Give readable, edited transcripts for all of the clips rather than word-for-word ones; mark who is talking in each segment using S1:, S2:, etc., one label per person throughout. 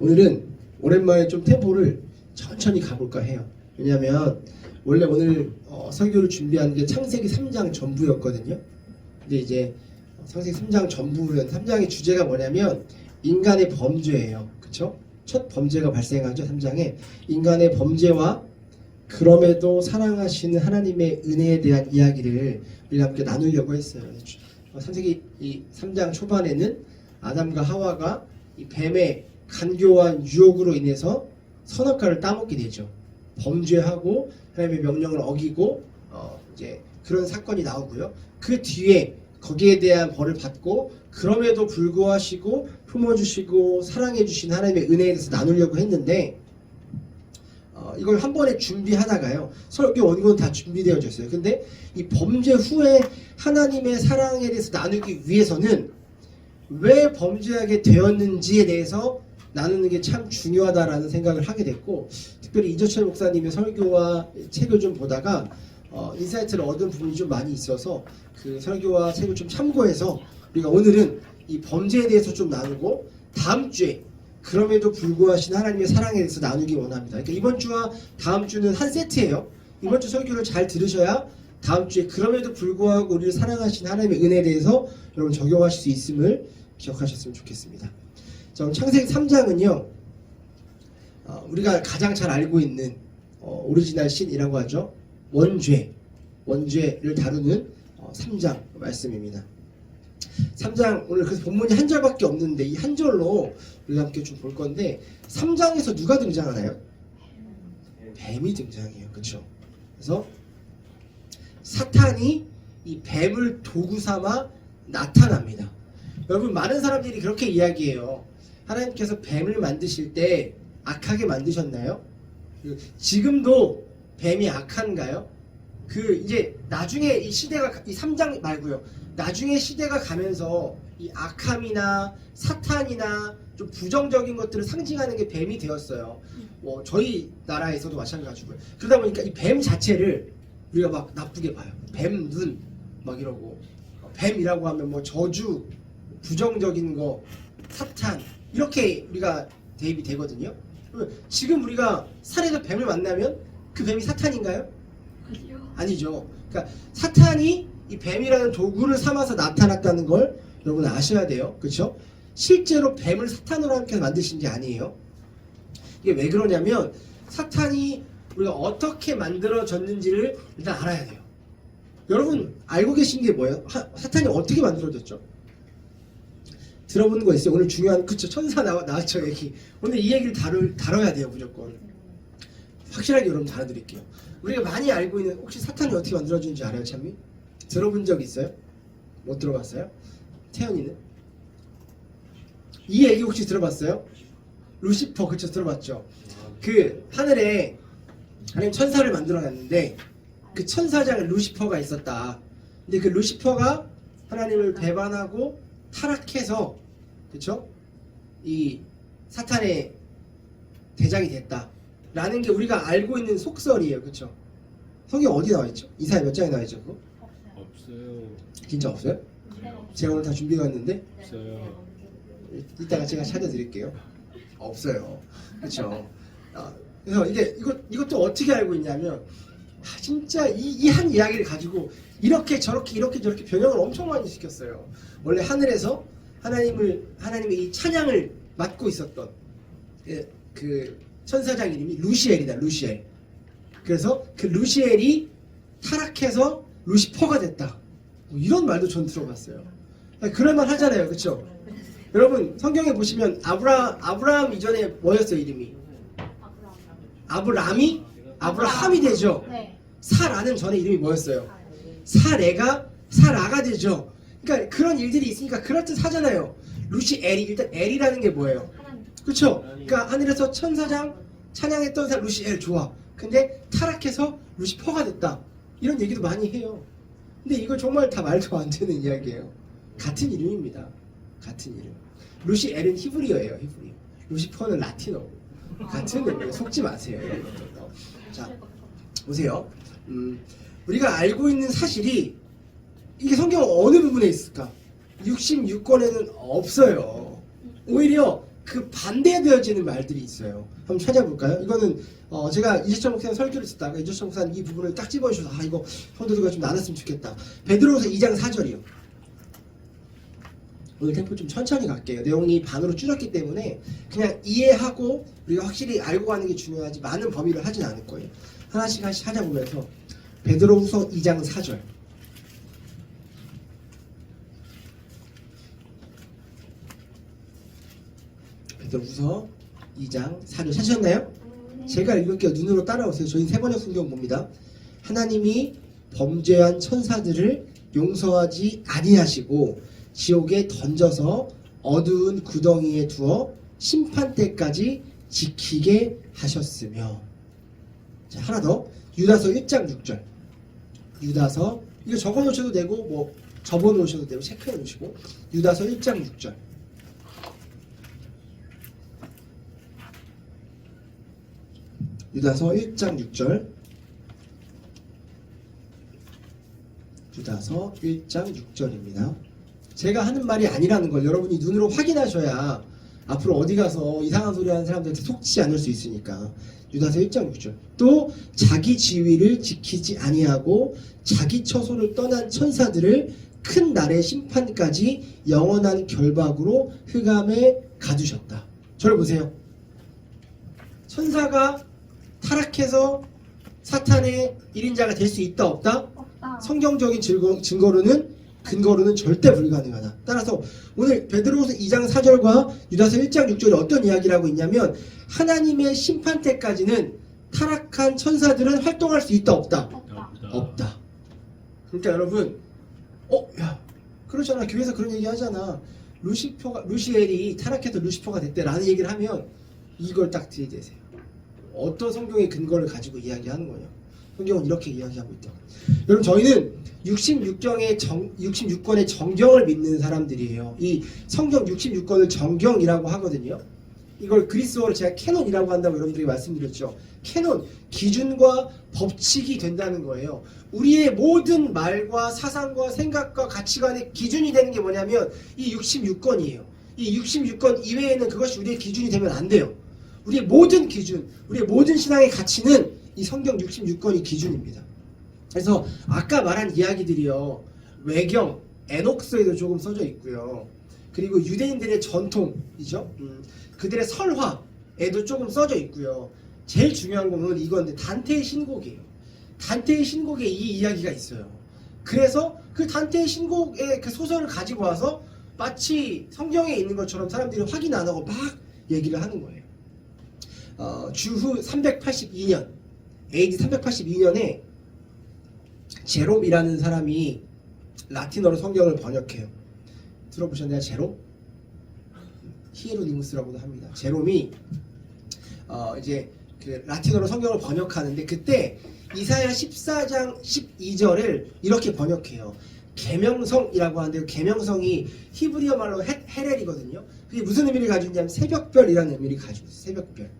S1: 오늘은 오랜만에 좀 템포를 천천히 가볼까 해요. 왜냐하면 원래 오늘 설교를 준비한 게 창세기 3장 전부였거든요. 근데 이제 창세기 3장 전부는 3장의 주제가 뭐냐면 인간의 범죄예요. 그쵸? 첫 범죄가 발생하죠. 3장에 인간의 범죄와 그럼에도 사랑하시는 하나님의 은혜에 대한 이야기를 우리가 함께 나누려고 했어요. 창세기 이 3장 초반에는 아담과 하와가 이 뱀의 간교한 유혹으로 인해서 선악과를 따먹게 되죠. 범죄하고 하나님의 명령을 어기고 이제 그런 사건이 나오고요. 그 뒤에 거기에 대한 벌을 받고 그럼에도 불구하시고 품어주시고 사랑해주신 하나님의 은혜에 대해서 나누려고 했는데 이걸 한 번에 준비하다가요. 설교 원고는 다 준비되어졌어요. 근데 이 범죄 후에 하나님의 사랑에 대해서 나누기 위해서는 왜 범죄하게 되었는지에 대해서 나누는 게 참 중요하다라는 생각을 하게 됐고, 특별히 이조철 목사님의 설교와 책을 좀 보다가 인사이트를 얻은 부분이 좀 많이 있어서 그 설교와 책을 좀 참고해서 우리가 오늘은 이 범죄에 대해서 좀 나누고 다음 주에 그럼에도 불구하신 하나님의 사랑에 대해서 나누기 원합니다. 그러니까 이번 주와 다음 주는 한 세트예요. 이번 주 설교를 잘 들으셔야 다음 주에 그럼에도 불구하고 우리를 사랑하신 하나님의 은혜에 대해서 여러분 적용하실 수 있음을 기억하셨으면 좋겠습니다. 자, 그럼 창세기 3장은요. 우리가 가장 잘 알고 있는 오리지널 신이라고 하죠. 원죄를 다루는 3장 말씀입니다. 3장 오늘 그래서 본문이 한 절밖에 없는데 이 한 절로 우리가 함께 좀 볼 건데 3장에서 누가 등장하나요? 뱀이 등장해요. 그렇죠? 그래서 사탄이 이 뱀을 도구 삼아 나타납니다. 여러분 많은 사람들이 그렇게 이야기해요. 하나님께서 뱀을 만드실 때 악하게 만드셨나요? 지금도 뱀이 악한가요? 이제 나중에 이 시대가 이 3장 말고요. 나중에 시대가 가면서 이 악함이나 사탄이나 좀 부정적인 것들을 상징하는 게 뱀이 되었어요. 저희 나라에서도 마찬가지고요. 그러다 보니까 이 뱀 자체를 우리가 막 나쁘게 봐요. 뱀 눈 막 이러고 뱀이라고 하면 뭐 저주, 부정적인 거, 사탄 이렇게 우리가 대입이 되거든요. 지금 우리가 산에서 뱀을 만나면 그 뱀이 사탄인가요? 아니죠. 그러니까 사탄이 이 뱀이라는 도구를 삼아서 나타났다는 걸 여러분 아셔야 돼요. 그렇죠? 실제로 뱀을 사탄으로 함께 만드신 게 아니에요. 이게 왜 그러냐면 사탄이 우리가 어떻게 만들어졌는지를 일단 알아야 돼요. 여러분 알고 계신 게 뭐예요? 사탄이 어떻게 만들어졌죠? 들어보는 거 있어요? 오늘 중요한 그쵸? 천사 나왔죠 얘기. 오늘 이 얘기를 다뤄야 돼요 무조건. 확실하게 여러분 다뤄드릴게요. 우리가 많이 알고 있는 혹시 사탄이 어떻게 만들어지는지 알아요 찬미? 들어본 적 있어요? 못 들어봤어요? 태연이는? 이 얘기 혹시 들어봤어요? 루시퍼 그쵸 들어봤죠? 그 하늘에 하나님 천사를 만들어놨는데 그 천사장에 루시퍼가 있었다. 근데 그 루시퍼가 하나님을 배반하고 타락해서 그쵸? 이 사탄의 대장이 됐다 라는 게 우리가 알고 있는 속설이에요. 그쵸? 성경 어디 나와있죠? 이사야 몇 장에 나와있죠? 그거?
S2: 없어요.
S1: 진짜 없어요? 제가 오늘 다 준비해 왔는데
S2: 없어요.
S1: 이따가 제가 찾아드릴게요. 없어요. 그쵸? 그래서 이것도 어떻게 알고 있냐면 진짜 이 한 이야기를 가지고 이렇게 저렇게 변형을 엄청 많이 시켰어요. 원래 하늘에서 하나님의 이 찬양을 맡고 있었던 그 천사장 이름이 루시엘이다. 루시엘. 그래서 그 루시엘이 타락해서 루시퍼가 됐다. 이런 말도 전 들어봤어요. 그럴만 하잖아요. 그렇죠? 여러분 성경에 보시면 아브라함 이전에 뭐였어요 이름이? 아브라함이 되죠. 사라는 전에 이름이 뭐였어요? 사라가 되죠. 그러니까 그런 일들이 있으니까 그럴듯하잖아요. 루시엘이 일단 엘이라는 게 뭐예요? 그렇죠? 그러니까 하늘에서 천사장 찬양했던 사람 루시엘 좋아. 근데 타락해서 루시퍼가 됐다. 이런 얘기도 많이 해요. 근데 이거 정말 다 말도 안 되는 이야기예요. 같은 이름입니다. 같은 이름. 루시엘은 히브리어예요. 히브리어. 루시퍼는 라틴어고. 같은 이름이에요. 속지 마세요. 이런 것들도. 자, 보세요. 우리가 알고 있는 사실이 이게 성경 어느 부분에 있을까? 66권에는 없어요. 오히려 그 반대되어지는 말들이 있어요. 한번 찾아볼까요? 이거는 제가 이재철 목사님 설교를 듣다가 이재철 목사님 이 부분을 딱 집어주셔서 아 이거 성도들과 좀 나눴으면 좋겠다. 베드로후서 2장 4절이요. 오늘 템포 좀 천천히 갈게요. 내용이 반으로 줄였기 때문에 그냥 이해하고 우리가 확실히 알고 가는 게 중요하지 많은 범위를 하진 않을 거예요. 하나씩 찾아보면서 베드로후서 2장 4절. 베드로후서 2장 4절 찾으셨나요? 제가 읽을게요. 눈으로 따라오세요. 저희 세번역 성경 봅니다. 하나님이 범죄한 천사들을 용서하지 아니하시고 지옥에 던져서 어두운 구덩이에 두어 심판 때까지 지키게 하셨으며. 자, 하나 더. 유다서 1장 6절. 유다서 이거 적어 놓으셔도 되고 뭐 접어 놓으셔도 되고 체크해 놓으시고 유다서 1장 6절. 유다서 1장 6절. 유다서 1장 6절입니다. 제가 하는 말이 아니라는 걸 여러분이 눈으로 확인하셔야 앞으로 어디 가서 이상한 소리 하는 사람들한테 속지 않을 수 있으니까. 유다서 1장 6절. 또 자기 지위를 지키지 아니하고 자기 처소를 떠난 천사들을 큰 날의 심판까지 영원한 결박으로 흑암에 가두셨다. 저를 보세요. 천사가 타락해서 사탄의 1인자가 될 수 있다 없다?
S3: 없다.
S1: 성경적인 근거로는 절대 불가능하다. 따라서 오늘 베드로후서 2장 4절과 유다서 1장 6절이 어떤 이야기를 하고 있냐면 하나님의 심판 때까지는 타락한 천사들은 활동할 수 있다 없다? 없다. 그러니까 여러분 야 그러잖아. 교회에서 그런 얘기 하잖아. 루시엘이 타락해서 루시퍼가 됐대라는 얘기를 하면 이걸 딱 들이대세요. 어떤 성경의 근거를 가지고 이야기하는 거냐. 성경은 이렇게 이야기하고 있다. 여러분 저희는 66권의 정경을 믿는 사람들이에요. 이 성경 66권을 정경이라고 하거든요. 이걸 그리스어로 제가 캐논이라고 한다고 여러분들에게 말씀드렸죠. 캐논, 기준과 법칙이 된다는 거예요. 우리의 모든 말과 사상과 생각과 가치관의 기준이 되는 게 뭐냐면 이 66권이에요. 이 66권 이외에는 그것이 우리의 기준이 되면 안 돼요. 우리의 모든 기준, 우리의 모든 신앙의 가치는 이 성경 66권이 기준입니다. 그래서 아까 말한 이야기들이요. 외경, 에녹스에도 조금 써져 있고요. 그리고 유대인들의 전통이죠. 그들의 설화에도 조금 써져 있고요. 제일 중요한 건 오늘 이건데 단테의 신곡이에요. 단테의 신곡에 이 이야기가 있어요. 그래서 그 단테의 신곡의 그 소설을 가지고 와서 마치 성경에 있는 것처럼 사람들이 확인 안 하고 막 얘기를 하는 거예요. 주후 382년 AD 382년에 제롬이라는 사람이 라틴어로 성경을 번역해요. 들어보셨나요? 제롬? 히에로니무스라고도 합니다. 제롬이 이제 그 라틴어로 성경을 번역하는데 그때 이사야 14장 12절을 이렇게 번역해요. 계명성이라고 하는데 계명성이 히브리어 말로 헤렐이거든요. 그게 무슨 의미를 가지고 있냐면 새벽별이라는 의미를 가지고 있어요. 새벽별.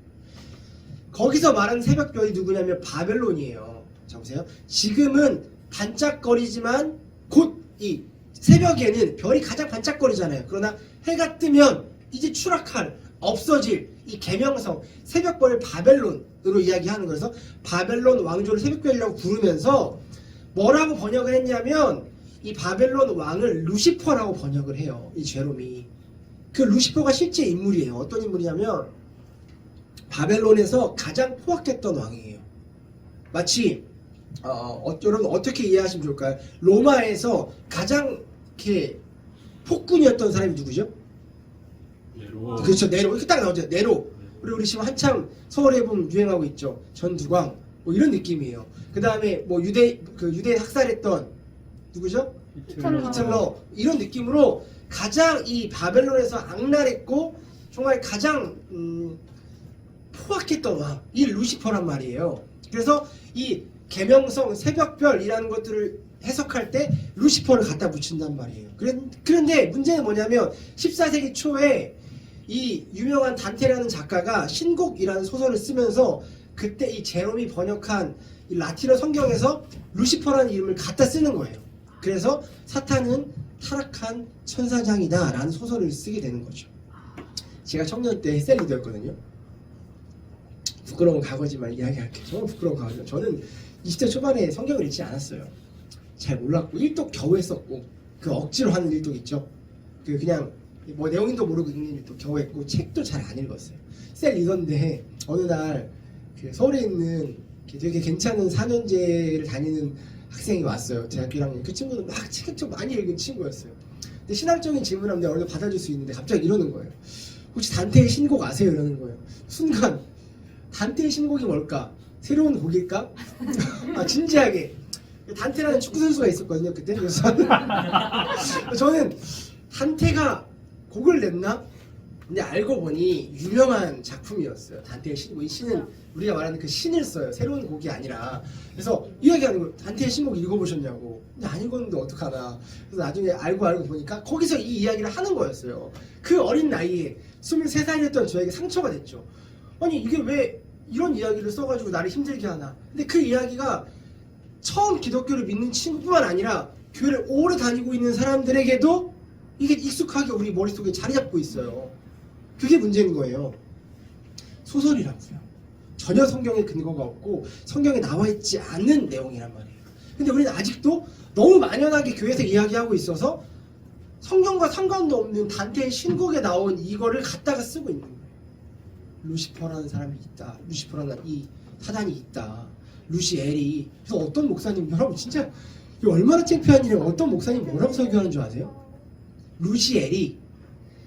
S1: 거기서 말하는 새벽별이 누구냐면 바벨론이에요. 자 보세요. 지금은 반짝거리지만 곧 이 새벽에는 별이 가장 반짝거리잖아요. 그러나 해가 뜨면 이제 추락할, 없어질 이 계명성, 새벽별 바벨론으로 이야기하는 거라서 바벨론 왕조를 새벽별이라고 부르면서 뭐라고 번역을 했냐면 이 바벨론 왕을 루시퍼라고 번역을 해요. 이 제롬이. 그 루시퍼가 실제 인물이에요. 어떤 인물이냐면 바벨론에서 가장 포악했던 왕이에요. 마치 여러분 어떻게 이해하시면 좋을까요? 로마에서 가장 이렇게 폭군이었던 사람이 누구죠?
S2: 네로.
S1: 그렇죠. 네로. 이렇게 딱 나오죠. 네로. 그리고 우리 지금 한참 서울에 보면 유행하고 있죠. 전두광. 뭐 이런 느낌이에요. 그 다음에 뭐 유대인 학살했던 누구죠? 히틀러. 이런 느낌으로 가장 이 바벨론에서 악랄했고 정말 가장 포악했던 왕. 이 루시퍼란 말이에요. 그래서 이 계명성, 새벽별이라는 것들을 해석할 때 루시퍼를 갖다 붙인단 말이에요. 그런데 문제는 뭐냐면 14세기 초에 이 유명한 단테라는 작가가 신곡이라는 소설을 쓰면서 그때 이 제롬이 번역한 이 라틴어 성경에서 루시퍼라는 이름을 갖다 쓰는 거예요. 그래서 사탄은 타락한 천사장이다 라는 소설을 쓰게 되는 거죠. 제가 청년 때 셀 리더였거든요. 부끄러운 과거지만 이야기할게요. 정말 부끄러운 과거죠. 저는 20대 초반에 성경을 읽지 않았어요. 잘 몰랐고 일독 겨우 했었고 그 억지로 하는 일독 있죠. 그냥 뭐 내용도 모르고 읽는 일독 겨우 했고 책도 잘 안 읽었어요. 셀 리더인데 어느 날 그 서울에 있는 되게 괜찮은 4년제를 다니는 학생이 왔어요. 대학교 1학년. 그 친구는 막 책 좀 많이 읽은 친구였어요. 근데 신앙적인 질문하면 내가 어느 받아줄 수 있는데 갑자기 이러는 거예요. 혹시 단테의 신곡 아세요? 이러는 거예요. 순간 단테의 신곡이 뭘까? 새로운 곡일까? 아 진지하게 단테라는 축구 선수가 있었거든요 그때. 그래서 저는 단테가 곡을 냈나? 근데 알고 보니 유명한 작품이었어요. 단테의 신곡. 이 신은 우리가 말하는 그 신을 써요. 새로운 곡이 아니라. 그래서 이야기하는 거예요. 단테의 신곡 읽어보셨냐고. 근데 안 읽었는데 어떡하나. 그래서 나중에 알고 보니까 거기서 이 이야기를 하는 거였어요. 그 어린 나이에 23살이었던 저에게 상처가 됐죠. 아니 이게 왜 이런 이야기를 써가지고 나를 힘들게 하나. 근데 그 이야기가 처음 기독교를 믿는 친구뿐만 아니라 교회를 오래 다니고 있는 사람들에게도 이게 익숙하게 우리 머릿속에 자리 잡고 있어요. 그게 문제인 거예요. 소설이라고요. 전혀 성경에 근거가 없고 성경에 나와 있지 않는 내용이란 말이에요. 근데 우리는 아직도 너무 만연하게 교회에서 이야기하고 있어서 성경과 상관도 없는 단테의 신곡에 나온 이거를 갖다가 쓰고 있는 거예요. 루시퍼라는 사람이 있다. 루시퍼라는 이 사단이 있다. 루시엘이. 그래서 어떤 목사님, 여러분 진짜 이거 얼마나 창피한 일이에요. 어떤 목사님 뭐라고 설교하는 줄 아세요? 루시엘이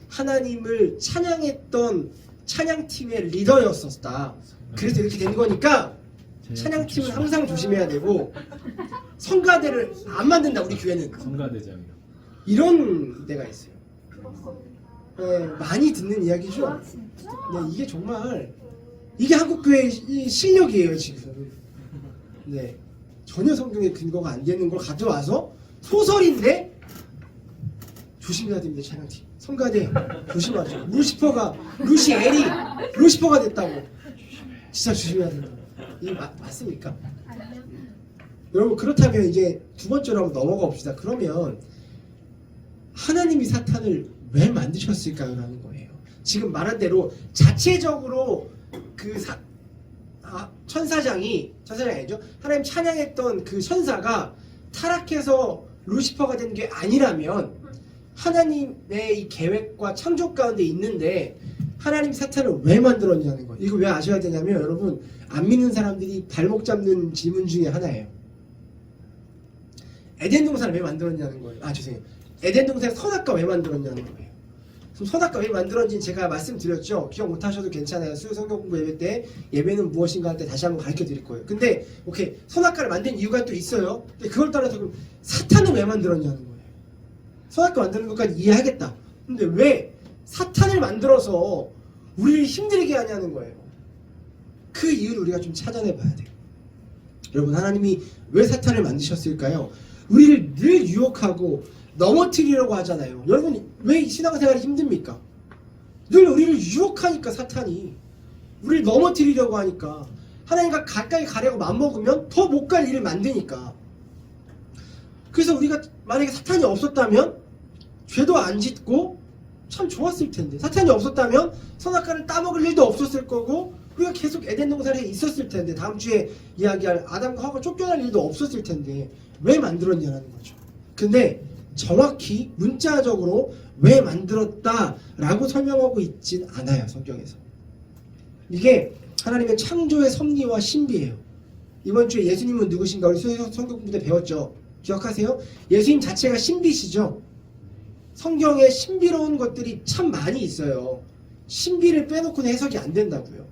S1: 하나님을 찬양했던 찬양팀의 리더였었다. 그래서 이렇게 된 거니까 찬양팀은 항상 조심해야 되고 성가대를 안 만든다 우리 교회는.
S2: 성가대장이요.
S1: 이런 데가 있어요. 네, 많이 듣는 이야기죠. 네, 이게 정말 이게 한국교회의 실력이에요 지금. 네, 전혀 성경에 근거가 안 되는 걸 가져와서 소설인데 조심해야 됩니다. 찬양팀 성가대 조심하죠. 루시퍼가 됐다고 진짜 조심해야 됩니다. 이게 맞습니까? 여러분 그렇다면 이제 두 번째로 한번 넘어가 봅시다. 그러면 하나님이 사탄을 왜 만드셨을까요? 라는 거예요. 지금 말한 대로 자체적으로 그 천사장이 아니죠. 하나님 찬양했던 그 천사가 타락해서 루시퍼가 된 게 아니라면 하나님의 이 계획과 창조 가운데 있는데 하나님 사탄을 왜 만들었냐는 거예요. 이거 왜 아셔야 되냐면 여러분 안 믿는 사람들이 발목 잡는 질문 중에 하나예요. 에덴 동산을 왜 만들었냐는 거예요. 죄송해요. 에덴 동산에 선악과 왜 만들었냐는 거예요. 그럼 선악과 왜 만들었는지 제가 말씀드렸죠. 기억 못하셔도 괜찮아요. 수요 성경 공부 예배 때 예배는 무엇인가 할 때 다시 한번 가르쳐 드릴 거예요. 근데 오케이 선악과를 만든 이유가 또 있어요. 근데 그걸 따라서 그럼 사탄을 왜 만들었냐는 거예요. 선악과 만드는 것까지 이해하겠다. 근데 왜 사탄을 만들어서 우리를 힘들게 하냐는 거예요. 그 이유를 우리가 좀 찾아내 봐야 돼요. 여러분 하나님이 왜 사탄을 만드셨을까요? 우리를 늘 유혹하고 넘어뜨리려고 하잖아요. 여러분 왜 신앙생활이 힘듭니까? 늘 우리를 유혹하니까 사탄이 우리를 넘어뜨리려고 하니까 하나님과 가까이 가려고 맘먹으면 더 못 갈 일을 만드니까. 그래서 우리가 만약에 사탄이 없었다면 죄도 안 짓고 참 좋았을 텐데 사탄이 없었다면 선악과를 따먹을 일도 없었을 거고 우리가 계속 에덴 동산에 있었을 텐데 다음 주에 이야기할 아담과 하와가 쫓겨날 일도 없었을 텐데 왜 만들었냐는 거죠. 근데 정확히 문자적으로 왜 만들었다라고 설명하고 있진 않아요. 성경에서. 이게 하나님의 창조의 섭리와 신비예요. 이번 주에 예수님은 누구신가 우리 성경 공부 때 배웠죠. 기억하세요? 예수님 자체가 신비시죠. 성경에 신비로운 것들이 참 많이 있어요. 신비를 빼놓고는 해석이 안 된다고요.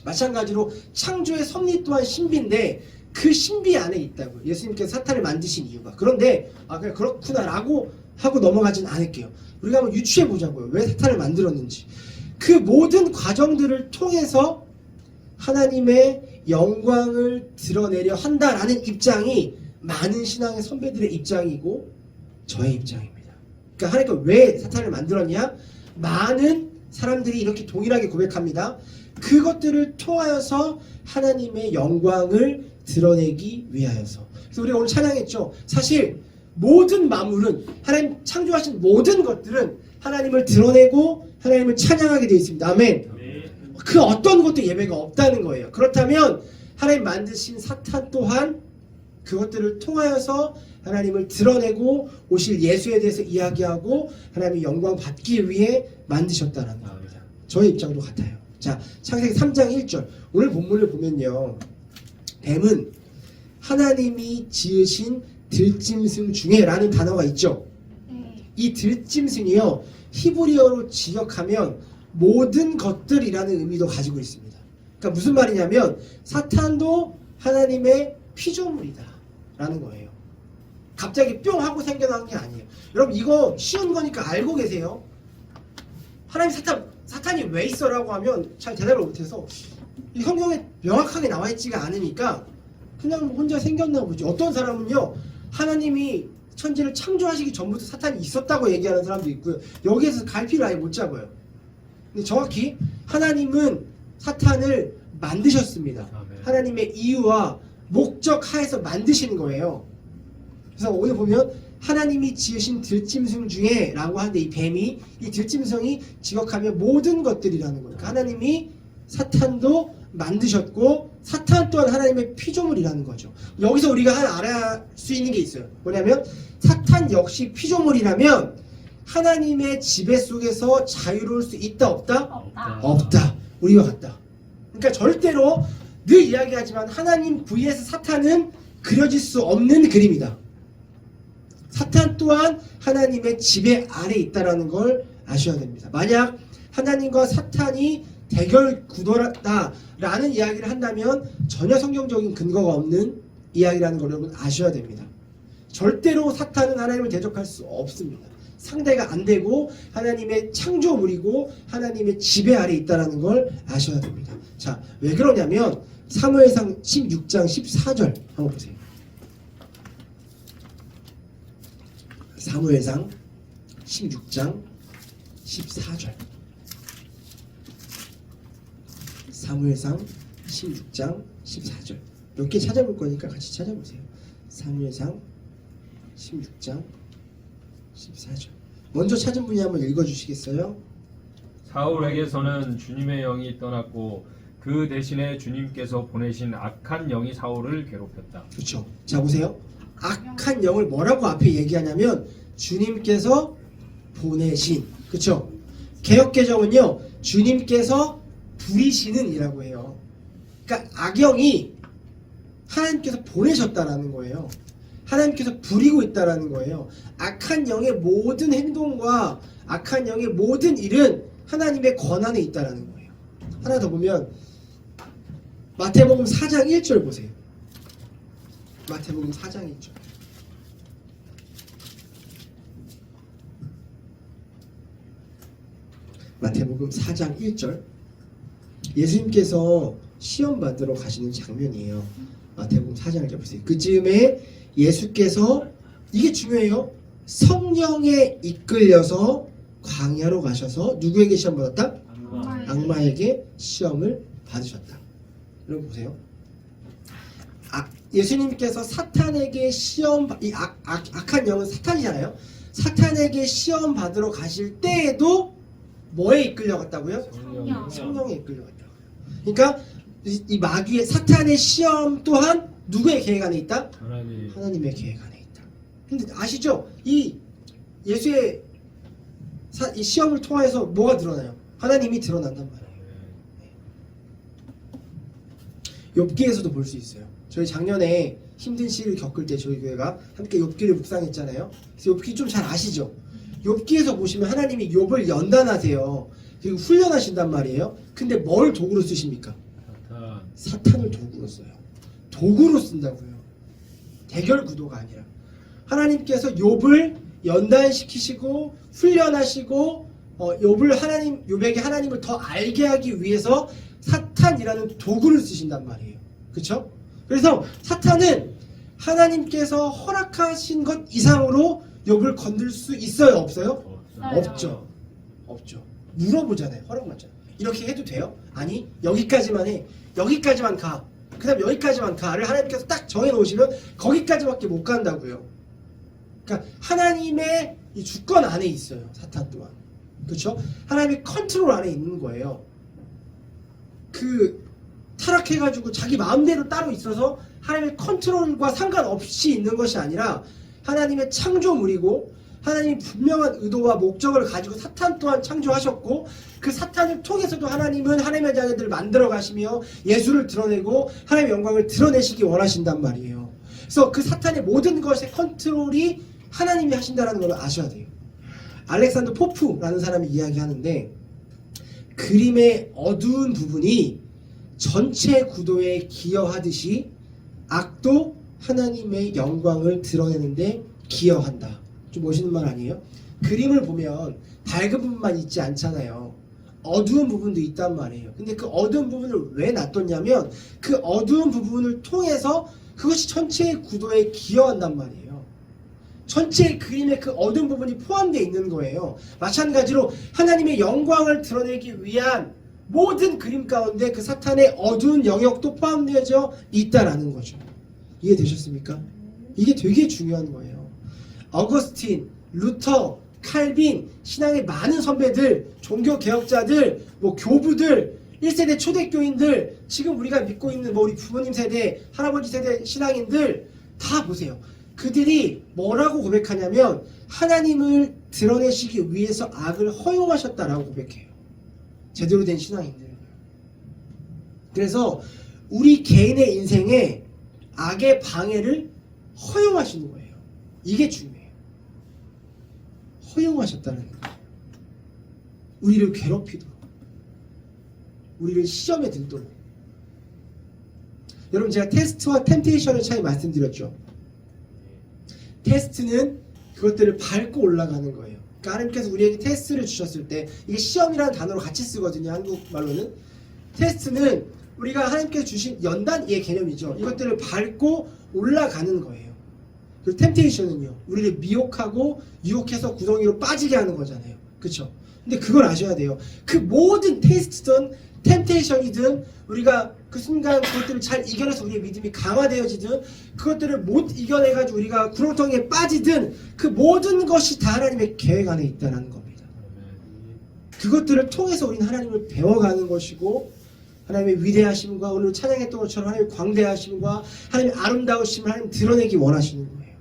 S1: 마찬가지로 창조의 섭리 또한 신비인데 그 신비 안에 있다고요. 예수님께서 사탄을 만드신 이유가. 그런데 그냥 그렇구나 라고 하고 넘어가진 않을게요. 우리가 한번 유추해 보자고요. 왜 사탄을 만들었는지. 그 모든 과정들을 통해서 하나님의 영광을 드러내려 한다라는 입장이 많은 신앙의 선배들의 입장이고 저의 입장입니다. 그러니까 하나님께서 왜 사탄을 만들었냐? 많은 사람들이 이렇게 동일하게 고백합니다. 그것들을 통하여서 하나님의 영광을 드러내기 위하여서. 그래서 우리가 오늘 찬양했죠. 사실 모든 만물은 하나님 창조하신 모든 것들은 하나님을 드러내고 하나님을 찬양하게 되어 있습니다. 아멘. 그 어떤 것도 예배가 없다는 거예요. 그렇다면 하나님 만드신 사탄 또한 그것들을 통하여서 하나님을 드러내고 오실 예수에 대해서 이야기하고 하나님의 영광 받기 위해 만드셨다는 겁니다. 저의 입장도 같아요. 자, 창세기 3장 1절. 오늘 본문을 보면요. 뱀은 하나님이 지으신 들짐승 중에 라는 단어가 있죠. 이 들짐승이요. 히브리어로 직역하면 모든 것들이라는 의미도 가지고 있습니다. 그러니까 무슨 말이냐면 사탄도 하나님의 피조물이다 라는 거예요. 갑자기 뿅 하고 생겨난 게 아니에요. 여러분 이거 쉬운 거니까 알고 계세요. 하나님 사탄이 왜 있어라고 하면 잘 대답을 못해서 이 성경에 명확하게 나와 있지가 않으니까 그냥 혼자 생겼나 보지. 어떤 사람은요 하나님이 천지를 창조하시기 전부터 사탄이 있었다고 얘기하는 사람도 있고요. 여기에서 갈피를 아예 못 잡아요. 근데 정확히 하나님은 사탄을 만드셨습니다. 하나님의 이유와 목적 하에서 만드시는 거예요. 그래서 오늘 보면 하나님이 지으신 들짐승 중에 라고 하는데 이 뱀이 이 들짐승이 직역하면 모든 것들이라는 거예요. 그러니까 하나님이 사탄도 만드셨고 사탄 또한 하나님의 피조물이라는 거죠. 여기서 우리가 하나 알아야 수 있는 게 있어요. 뭐냐면 사탄 역시 피조물이라면 하나님의 지배 속에서 자유로울 수 있다 없다? 없다. 우리와 같다. 그러니까 절대로 늘 이야기하지만 하나님 vs 사탄은 그려질 수 없는 그림이다. 사탄 또한 하나님의 지배 아래 있다라는 걸 아셔야 됩니다. 만약 하나님과 사탄이 대결 구도라는 이야기를 한다면 전혀 성경적인 근거가 없는 이야기라는 걸 여러분 아셔야 됩니다. 절대로 사탄은 하나님을 대적할 수 없습니다. 상대가 안 되고 하나님의 창조물이고 하나님의 지배 아래 있다는 걸 아셔야 됩니다. 자, 왜 그러냐면 사무엘상 16장 14절 한번 보세요. 사무엘상 16장 14절. 사무엘상 16장 14절. 몇 개 찾아볼 거니까 같이 찾아보세요. 사무엘상 16장 14절. 먼저 찾은 분이 한번 읽어주시겠어요?
S3: 사울에게서는 주님의 영이 떠났고 그 대신에 주님께서 보내신 악한 영이 사울을 괴롭혔다.
S1: 그렇죠. 자 보세요. 악한 영을 뭐라고 앞에 얘기하냐면 주님께서 보내신. 그렇죠. 개역개정은요 주님께서 부리시는 이라고 해요. 그러니까 악영이 하나님께서 보내셨다라는 거예요. 하나님께서 부리고 있다라는 거예요. 악한 영의 모든 행동과 악한 영의 모든 일은 하나님의 권한에 있다라는 거예요. 하나 더 보면 마태복음 4장 1절 보세요. 마태복음 4장 1절. 마태복음 4장 1절. 예수님께서 시험 받으러 가시는 장면이에요. 마태복음 4장 1절 보세요. 그 즈음에 예수께서 이게 중요해요. 성령에 이끌려서 광야로 가셔서 누구에게 시험 받았다? 악마에게 시험을 받으셨다. 여러분 보세요. 예수님께서 사탄에게 악한 영은 사탄이잖아요. 사탄에게 시험 받으러 가실 때에도 뭐에 이끌려갔다고요? 성령에 이끌려갔다고요. 그러니까 이 마귀의 사탄의 시험 또한 누구의 계획 안에 있다? 하나님의 계획 안에 있다. 근데 아시죠? 이 예수의 이 시험을 통해서 뭐가 드러나요? 하나님이 드러난단 말이에요. 욥기에서도 볼 수 있어요. 저희 작년에 힘든 시를 겪을 때 저희 교회가 함께 욥기를 묵상했잖아요. 그래서 욥기 좀 잘 아시죠? 욥기에서 보시면 하나님이 욥을 연단하세요. 그리고 훈련하신단 말이에요. 근데 뭘 도구로 쓰십니까? 사탄을 도구로 써요. 도구로 쓴다고요. 대결 구도가 아니라. 하나님께서 욥을 연단시키시고 훈련하시고 욥에게 하나님을 더 알게 하기 위해서 사탄이라는 도구를 쓰신단 말이에요. 그렇죠? 그래서 사탄은 하나님께서 허락하신 것 이상으로 욥을 건들 수 있어요? 없어요? 없죠. 없죠. 물어보잖아요. 허락받잖아요. 이렇게 해도 돼요? 아니, 여기까지만 해. 여기까지만 가. 그 다음 여기까지만 가를 하나님께서 딱 정해놓으시면 거기까지밖에 못 간다고요. 그러니까 하나님의 이 주권 안에 있어요. 사탄 또한. 그렇죠? 하나님의 컨트롤 안에 있는 거예요. 그 타락해가지고 자기 마음대로 따로 있어서 하나님의 컨트롤과 상관없이 있는 것이 아니라 하나님의 창조물이고 하나님이 분명한 의도와 목적을 가지고 사탄 또한 창조하셨고 그 사탄을 통해서도 하나님은 하나님의 자녀들을 만들어 가시며 예수를 드러내고 하나님의 영광을 드러내시기 원하신단 말이에요. 그래서 그 사탄의 모든 것의 컨트롤이 하나님이 하신다는 걸 아셔야 돼요. 알렉산더 포프라는 사람이 이야기하는데 그림의 어두운 부분이 전체 구도에 기여하듯이 악도 하나님의 영광을 드러내는데 기여한다. 좀 멋있는 말 아니에요? 그림을 보면 밝은 부분만 있지 않잖아요. 어두운 부분도 있단 말이에요. 근데 그 어두운 부분을 왜 놔뒀냐면 그 어두운 부분을 통해서 그것이 전체의 구도에 기여한단 말이에요. 전체 그림의 그 어두운 부분이 포함되어 있는 거예요. 마찬가지로 하나님의 영광을 드러내기 위한 모든 그림 가운데 그 사탄의 어두운 영역도 포함되어져 있다라는 거죠. 이해되셨습니까? 이게 되게 중요한 거예요. 어거스틴, 루터, 칼빈, 신앙의 많은 선배들, 종교개혁자들, 교부들, 1세대 초대교인들, 지금 우리가 믿고 있는 우리 부모님 세대, 할아버지 세대 신앙인들 다 보세요. 그들이 뭐라고 고백하냐면 하나님을 드러내시기 위해서 악을 허용하셨다라고 고백해요. 제대로 된 신앙인들. 그래서 우리 개인의 인생에 악의 방해를 허용하시는 거예요. 이게 중요해요. 허용하셨다는 거예요. 우리를 괴롭히도록, 우리를 시험에 들도록. 여러분 제가 테스트와 템테이션의 차이 말씀드렸죠. 테스트는 그것들을 밟고 올라가는 거예요. 그러니까 하나님께서 우리에게 테스트를 주셨을 때 이게 시험이라는 단어로 같이 쓰거든요. 한국말로는. 테스트는 우리가 하나님께서 주신 연단의 개념이죠. 이것들을 밟고 올라가는 거예요. 그리고 템테이션은요. 우리를 미혹하고 유혹해서 구덩이로 빠지게 하는 거잖아요. 그렇죠? 근데 그걸 아셔야 돼요. 그 모든 테스트든 템테이션이든 우리가 그 순간 그것들을 잘 이겨내서 우리의 믿음이 강화되어지든 그것들을 못 이겨내가지고 우리가 구렁텅이에 빠지든 그 모든 것이 다 하나님의 계획 안에 있다는 겁니다. 그것들을 통해서 우리는 하나님을 배워가는 것이고 하나님의 위대하심과 오늘 찬양했던 것처럼 하나님의 광대하심과 하나님의 아름다우심을 하나님 드러내기 원하시는 거예요.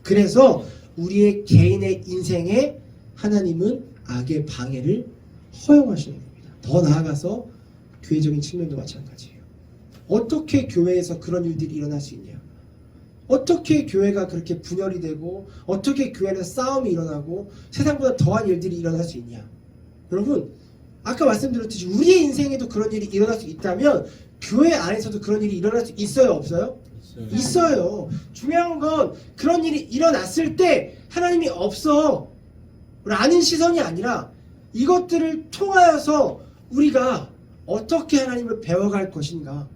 S1: 그래서 우리의 개인의 인생에 하나님은 악의 방해를 허용하시는 겁니다. 더 나아가서 교회적인 측면도 마찬가지예요. 어떻게 교회에서 그런 일들이 일어날 수 있냐? 어떻게 교회가 그렇게 분열이 되고 어떻게 교회는 싸움이 일어나고 세상보다 더한 일들이 일어날 수 있냐? 여러분 아까 말씀드렸듯이 우리의 인생에도 그런 일이 일어날 수 있다면 교회 안에서도 그런 일이 일어날 수 있어요? 없어요? 있어요. 중요한 건 그런 일이 일어났을 때 하나님이 없어 라는 시선이 아니라 이것들을 통하여서 우리가 어떻게 하나님을 배워갈 것인가,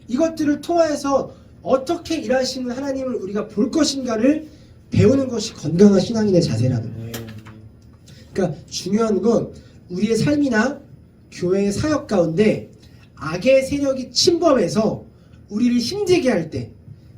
S1: 이것들을 통하여서 어떻게 일하시는 하나님을 우리가 볼 것인가를 배우는 것이 건강한 신앙인의 자세라는 거예요. 그러니까 중요한 건 우리의 삶이나 교회의 사역 가운데 악의 세력이 침범해서 우리를 힘들게 할 때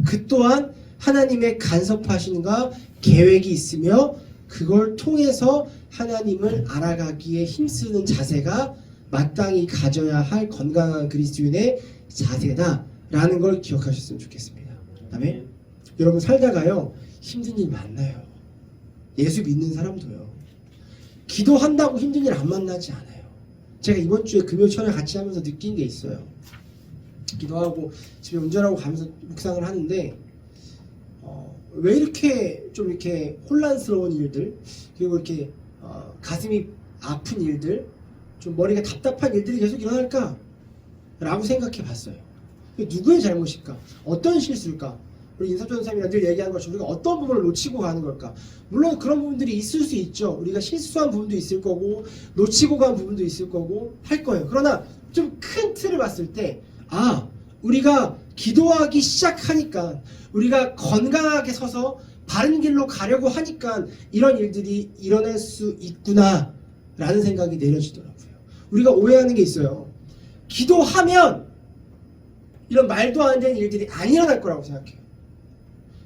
S1: 그 또한 하나님의 간섭하심과 계획이 있으며 그걸 통해서 하나님을 알아가기에 힘쓰는 자세가 마땅히 가져야 할 건강한 그리스도인의 자세다라는 걸 기억하셨으면 좋겠습니다. 그다음에 여러분 살다가요 힘든 일 많나요? 예수 믿는 사람도요. 기도한다고 힘든 일 안 만나지 않아요. 제가 이번 주에 금요 철야 같이 하면서 느낀 게 있어요. 기도하고 집에 운전하고 가면서 묵상을 하는데 왜 이렇게 좀 이렇게 혼란스러운 일들 그리고 이렇게 가슴이 아픈 일들 좀 머리가 답답한 일들이 계속 일어날까? 라고 생각해 봤어요. 누구의 잘못일까? 어떤 실수일까? 우리 인사조 선생님이랑 늘 얘기하는 것처럼 우리가 어떤 부분을 놓치고 가는 걸까? 물론 그런 부분들이 있을 수 있죠. 우리가 실수한 부분도 있을 거고 놓치고 간 부분도 있을 거고 할 거예요. 그러나 좀 큰 틀을 봤을 때 우리가 기도하기 시작하니까 우리가 건강하게 서서 바른 길로 가려고 하니까 이런 일들이 일어날 수 있구나 라는 생각이 내려지더라고요. 우리가 오해하는 게 있어요. 기도하면 이런 말도 안 되는 일들이 안 일어날 거라고 생각해요.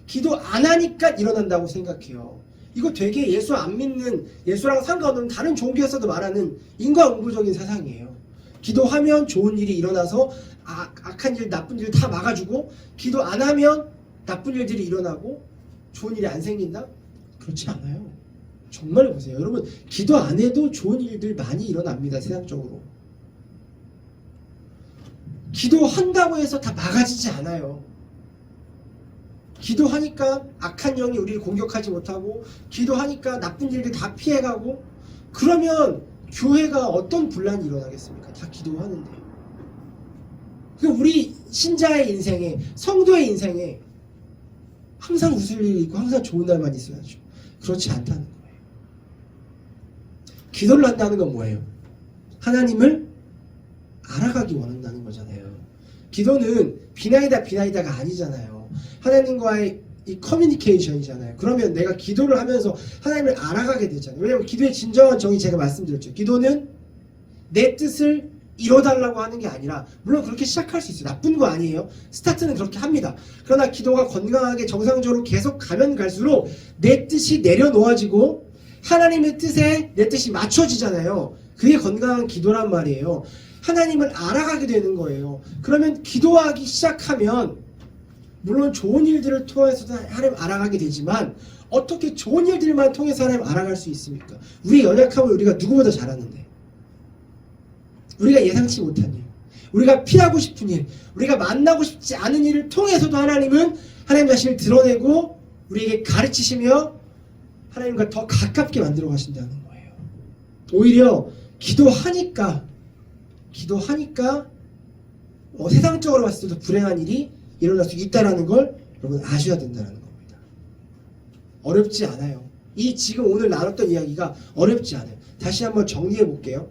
S1: 기도 안 하니까 일어난다고 생각해요. 이거 되게 예수 안 믿는, 예수랑 상관없는 다른 종교에서도 말하는 인과응보적인 세상이에요. 기도하면 좋은 일이 일어나서 악한 일, 나쁜 일 다 막아주고, 기도 안 하면 나쁜 일들이 일어나고 좋은 일이 안 생긴다? 그렇지 않아요. 정말 보세요. 여러분, 기도 안 해도 좋은 일들 많이 일어납니다. 세상적으로. 기도한다고 해서 다 막아지지 않아요. 기도하니까 악한 영이 우리를 공격하지 못하고, 기도하니까 나쁜 일들 다 피해가고, 그러면 교회가 어떤 분란이 일어나겠습니까? 다 기도하는데. 우리 신자의 인생에, 성도의 인생에 항상 웃을 일이 있고 항상 좋은 날만 있어야죠. 그렇지 않다는 거예요. 기도를 한다는 건 뭐예요? 하나님을 알아가기 원한다는 거잖아요. 기도는 비나이다가 아니잖아요. 하나님과의 이 커뮤니케이션이잖아요. 그러면 내가 기도를 하면서 하나님을 알아가게 되잖아요. 왜냐하면 기도의 진정한 정의 제가 말씀드렸죠. 기도는 내 뜻을 이뤄달라고 하는 게 아니라, 물론 그렇게 시작할 수 있어요. 나쁜 거 아니에요. 스타트는 그렇게 합니다. 그러나 기도가 건강하게 정상적으로 계속 가면 갈수록 내 뜻이 내려놓아지고 하나님의 뜻에 내 뜻이 맞춰지잖아요. 그게 건강한 기도란 말이에요. 하나님을 알아가게 되는 거예요. 그러면 기도하기 시작하면 물론 좋은 일들을 통해서도 하나님 알아가게 되지만, 어떻게 좋은 일들만 통해서 하나님 알아갈 수 있습니까? 우리의 연약함을 우리가 누구보다 잘 아는데, 우리가 예상치 못한 일, 우리가 피하고 싶은 일, 우리가 만나고 싶지 않은 일을 통해서도 하나님은 하나님 자신을 드러내고 우리에게 가르치시며 하나님과 더 가깝게 만들어 가신다는 거예요. 오히려 기도하니까 세상적으로 봤을 때도 불행한 일이 일어날 수 있다는 걸 여러분 아셔야 된다는 겁니다. 어렵지 않아요. 이 지금 오늘 나눴던 이야기가 어렵지 않아요. 다시 한번 정리해 볼게요.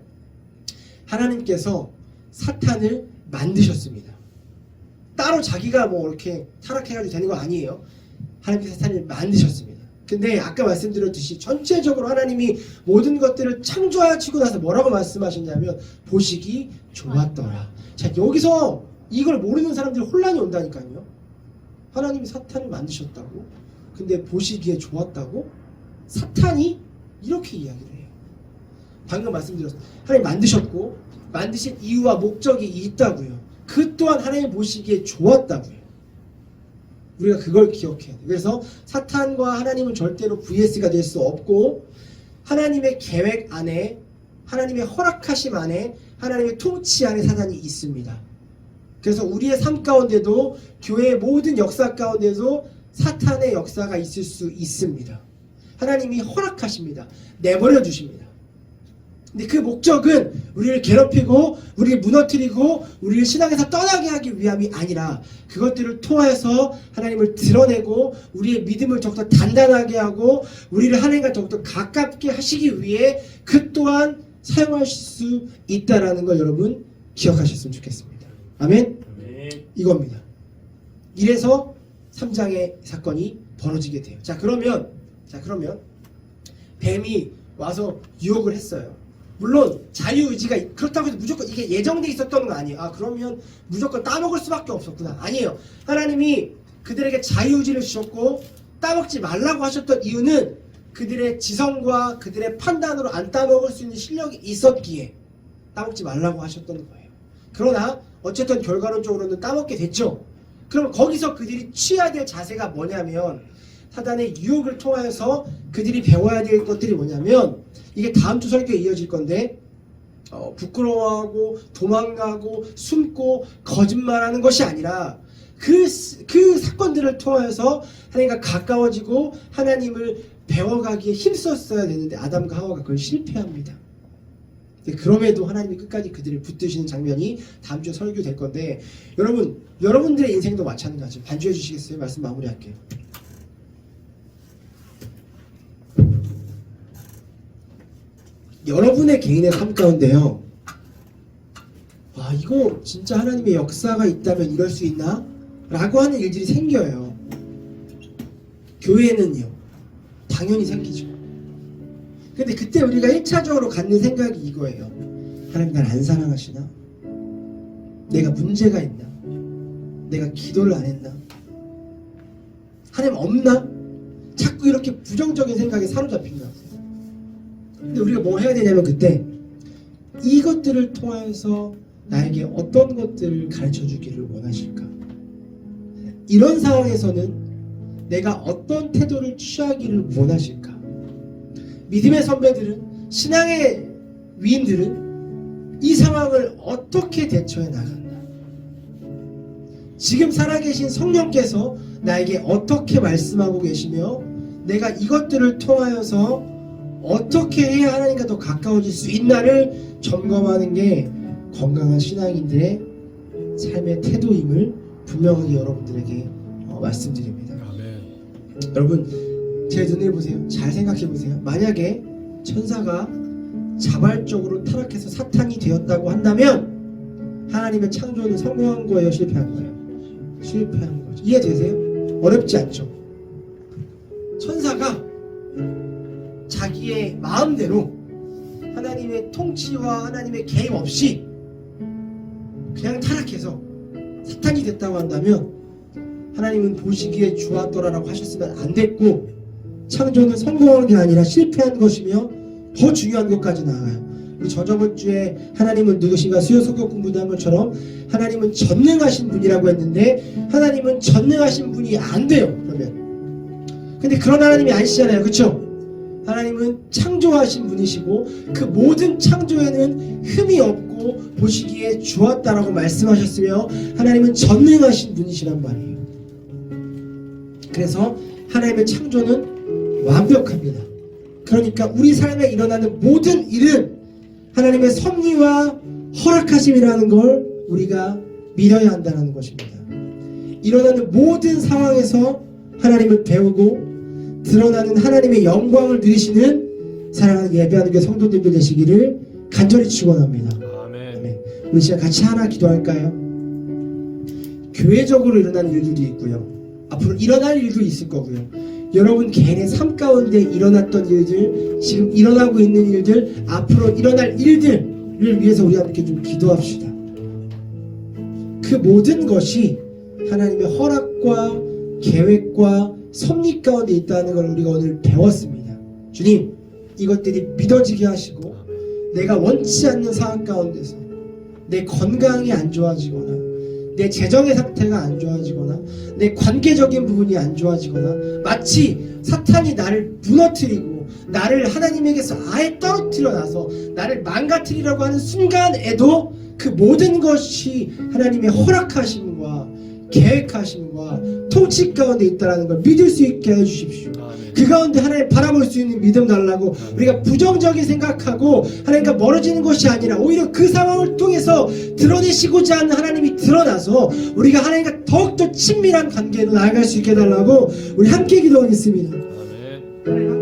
S1: 하나님께서 사탄을 만드셨습니다. 따로 자기가 뭐 이렇게 타락해가지고 되는 거 아니에요. 하나님께서 사탄을 만드셨습니다. 근데 아까 말씀드렸듯이 전체적으로 하나님이 모든 것들을 창조하시고 나서 뭐라고 말씀하셨냐면 보시기 좋았더라. 자, 여기서 이걸 모르는 사람들이 혼란이 온다니까요. 하나님이 사탄을 만드셨다고? 근데 보시기에 좋았다고? 사탄이 이렇게 이야기를 해요. 방금 말씀드렸어요. 하나님 만드셨고 만드신 이유와 목적이 있다고요. 그 또한 하나님 보시기에 좋았다고요. 우리가 그걸 기억해야 돼요. 그래서 사탄과 하나님은 절대로 VS가 될 수 없고, 하나님의 계획 안에, 하나님의 허락하심 안에, 하나님의 통치 안에 사탄이 있습니다. 그래서 우리의 삶 가운데도, 교회의 모든 역사 가운데도 사탄의 역사가 있을 수 있습니다. 하나님이 허락하십니다. 내버려 두십니다. 근데 그 목적은 우리를 괴롭히고 우리를 무너뜨리고 우리를 신앙에서 떠나게 하기 위함이 아니라, 그것들을 통해서 하나님을 드러내고 우리의 믿음을 더욱더 단단하게 하고 우리를 하나님과 더욱더 가깝게 하시기 위해 그 또한 사용하실 수 있다는 걸 여러분 기억하셨으면 좋겠습니다. 아멘? 이겁니다. 이래서 3장의 사건이 벌어지게 돼요. 자 그러면 뱀이 와서 유혹을 했어요. 물론 자유의지가 그렇다고 해서 무조건 이게 예정돼 있었던 거 아니에요. 그러면 무조건 따먹을 수밖에 없었구나. 아니에요. 하나님이 그들에게 자유의지를 주셨고 따먹지 말라고 하셨던 이유는 그들의 지성과 그들의 판단으로 안 따먹을 수 있는 실력이 있었기에 따먹지 말라고 하셨던 거예요. 그러나 어쨌든 결과론적으로는 따먹게 됐죠. 그럼 거기서 그들이 취해야 될 자세가 뭐냐면, 사단의 유혹을 통해서 그들이 배워야 될 것들이 뭐냐면, 이게 다음 주 설교에 이어질 건데, 부끄러워하고 도망가고 숨고 거짓말하는 것이 아니라 그 사건들을 통해서 하나님과 가까워지고 하나님을 배워가기에 힘썼어야 되는데 아담과 하와가 그걸 실패합니다. 그럼에도 하나님이 끝까지 그들을 붙드시는 장면이 다음 주에 설교될 건데, 여러분들의 인생도 마찬가지죠. 반주해 주시겠어요? 말씀 마무리할게요. 여러분의 개인의 삶 가운데요, 이거 진짜 하나님의 역사가 있다면 이럴 수 있나? 라고 하는 일들이 생겨요. 교회는요 당연히 생기죠. 근데 그때 우리가 1차적으로 갖는 생각이 이거예요. 하나님 날 안 사랑하시나? 내가 문제가 있나? 내가 기도를 안 했나? 하나님 없나? 자꾸 이렇게 부정적인 생각에 사로잡힌 거야. 근데 우리가 뭐 해야 되냐면 그때 이것들을 통해서 나에게 어떤 것들을 가르쳐 주기를 원하실까? 이런 상황에서는 내가 어떤 태도를 취하기를 원하실까? 믿음의 선배들은, 신앙의 위인들은 이 상황을 어떻게 대처해 나간다? 지금 살아계신 성령께서 나에게 어떻게 말씀하고 계시며 내가 이것들을 통하여서 어떻게 해야 하나님과 더 가까워질 수 있나를 점검하는 게 건강한 신앙인들의 삶의 태도임을 분명하게 여러분들에게 말씀드립니다.
S2: 아멘.
S1: 여러분 제 눈을 보세요. 잘 생각해 보세요. 만약에 천사가 자발적으로 타락해서 사탄이 되었다고 한다면 하나님의 창조는 성공한 거예요? 실패한 거예요? 실패한 거죠. 이해되세요? 어렵지 않죠? 천사가 자기의 마음대로 하나님의 통치와 하나님의 개입 없이 그냥 타락해서 사탄이 됐다고 한다면 하나님은 보시기에 좋았더라라고 하셨으면 안 됐고 창조는 성공한 게 아니라 실패한 것이며 더 중요한 것까지 나와요. 우리 저저번 주에 하나님은 누구신가 수요 성경 공부도 한 것처럼 하나님은 전능하신 분이라고 했는데 하나님은 전능하신 분이 안 돼요. 그러면 근데 그런 하나님이 아니시잖아요. 그렇죠? 하나님은 창조하신 분이시고 그 모든 창조에는 흠이 없고 보시기에 좋았다라고 말씀하셨으며 하나님은 전능하신 분이시란 말이에요. 그래서 하나님의 창조는 완벽합니다. 그러니까 우리 삶에 일어나는 모든 일은 하나님의 섭리와 허락하심이라는 걸 우리가 믿어야 한다는 것입니다. 일어나는 모든 상황에서 하나님을 배우고 드러나는 하나님의 영광을 누리시는 사랑하는 예배하는 교회 성도님들 되시기를 간절히 축원합니다.
S3: 아멘.
S1: 우리 시간 같이 하나 기도할까요? 교회적으로 일어나는 일들이 있고요. 앞으로 일어날 일도 있을 거고요. 여러분 개인의 삶 가운데 일어났던 일들, 지금 일어나고 있는 일들, 앞으로 일어날 일들을 위해서 우리 함께 좀 기도합시다. 그 모든 것이 하나님의 허락과 계획과 섭리 가운데 있다는 걸 우리가 오늘 배웠습니다. 주님, 이것들이 믿어지게 하시고 내가 원치 않는 상황 가운데서 내 건강이 안 좋아지거나 내 재정의 상태가 안 좋아지거나 내 관계적인 부분이 안 좋아지거나 마치 사탄이 나를 무너뜨리고 나를 하나님에게서 아예 떨어뜨려 놔서 나를 망가뜨리려고 하는 순간에도 그 모든 것이 하나님의 허락하심과 계획하심과 통치 가운데 있다는 걸 믿을 수 있게 해주십시오. 그 가운데 하나님 바라볼 수 있는 믿음 달라고 우리가 부정적인 생각하고 하나님과 멀어지는 것이 아니라 오히려 그 상황을 통해서 드러내시고자 하는 하나님이 드러나서 우리가 하나님과 더욱더 친밀한 관계로 나아갈 수 있게 해달라고 우리 함께 기도하겠습니다.
S3: 아멘.